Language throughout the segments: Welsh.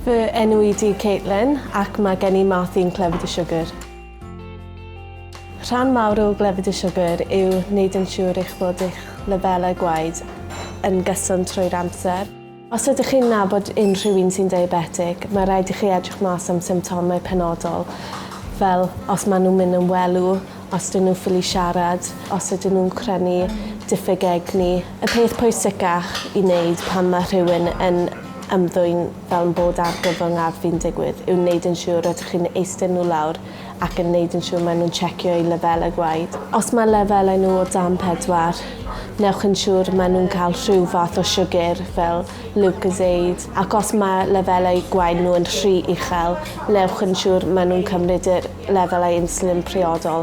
Fy enw i di Caitlin ac mae gen I Marthi'n clefyd y siwgr. Rhan mawr o glefyd y siwgr yw wneud yn siŵr eich bod eich lefelau gwaed yn gyson trwy'r amser. Os ydych chi'n nabod unrhyw un sy'n diabetig, mae rhaid i chi edrych mas am symptomau penodol, fel os maen nhw'n mynd yn welw, os dyn nhw'n ffili siarad, os ydyn nhw'n crynu diffyg egni. Y peth pwysicach i wneud pan mae rhywun yn ymddwyn fel yn bod ar gyfyngaf fi'n digwydd yw wneud yn siŵr ydych chi'n eistedd nhw lawr ac yn wneud yn siŵr maen nhw'n checio eu lefelau gwaed. Os mae lefelau nhw o dan 4, newch yn siŵr maen nhw'n cael rhyw fath o siwgr fel Lucozade, ac os mae lefelau gwaed nhw yn rhy uchel, newch yn siŵr maen nhw'n cymryd y lefelau insulin priodol.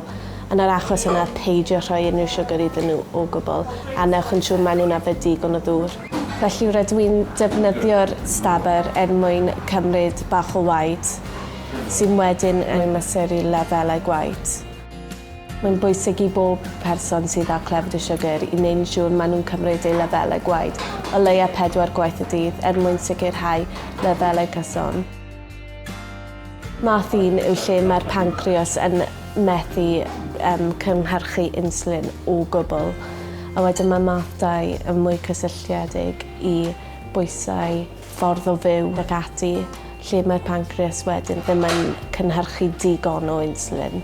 Yn yr achos yna, peidio rhoi unrhyw siwgr iddyn nhw o gwbl, a newch yn siŵr maen nhw'n yfed digon o ddŵr. Felly rydw i'n defnyddio'r stabyr mwyn cymryd bach o waed sy'n wedyn yn mesuru lefelau gwaed. Mae'n bwysig i bob person sydd â clefyd y siwgr i wneud yn siŵr maen nhw'n cymryd eu lefelau gwaed o leia 4 gwaith y dydd mwyn sicrhau lefelau cyson. Math 1 yw lle mae'r pancreas yn methu cynhyrchu insulin o gwbl. A wedyn mae math 2 yn mwy cysylltiedig i bwysau, ffordd o fyw ac ati, lle mae'r pancreas wedyn ddim yn cynhyrchu digon o insulin.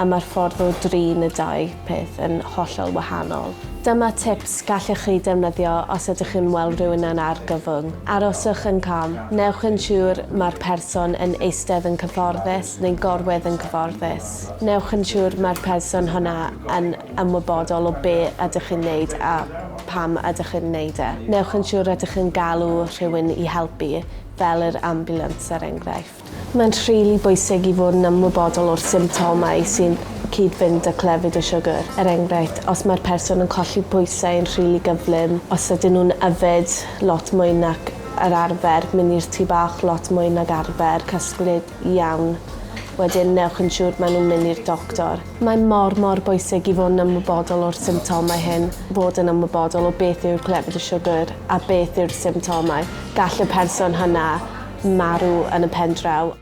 A mae'r ffordd o drin y 2 peth yn hollol wahanol. Dyma tips gallwch chi defnyddio os ydych chi'n weld rhywun yn argyfwng. Aroswch yn calm. Newch yn siŵr mae'r person yn eistedd yn cyfforddus neu'n gorwedd yn cyfforddus. Newch yn siŵr mae'r person hwnna yn ymwybodol o be ydych chi'n neud a pam ydych chi'n neud e. Newch yn siŵr ydych chi'n galw rhywun i helpu, fel yr ambulans er enghraifft. Mae'n rili bwysig i fod yn ymwybodol o'r symptomau sy'n cyd-fynd â clefyd y siwgr. Er enghraifft, os mae'r person yn colli pwysau yn rili gyflym, os ydyn nhw'n yfed lot mwy nac yr arfer, mynd i'r tŷ bach lot mwy nag arfer, casglyd iawn, wedyn newch yn siŵr maen nhw'n mynd i'r doctor. Mae mor bwysig i fod yn ymwybodol o'r symptomau hyn, fod yn ymwybodol o beth yw'r clefyd y siwgr a beth yw'r symptomau. Gall y person hynna marw yn y pen draw.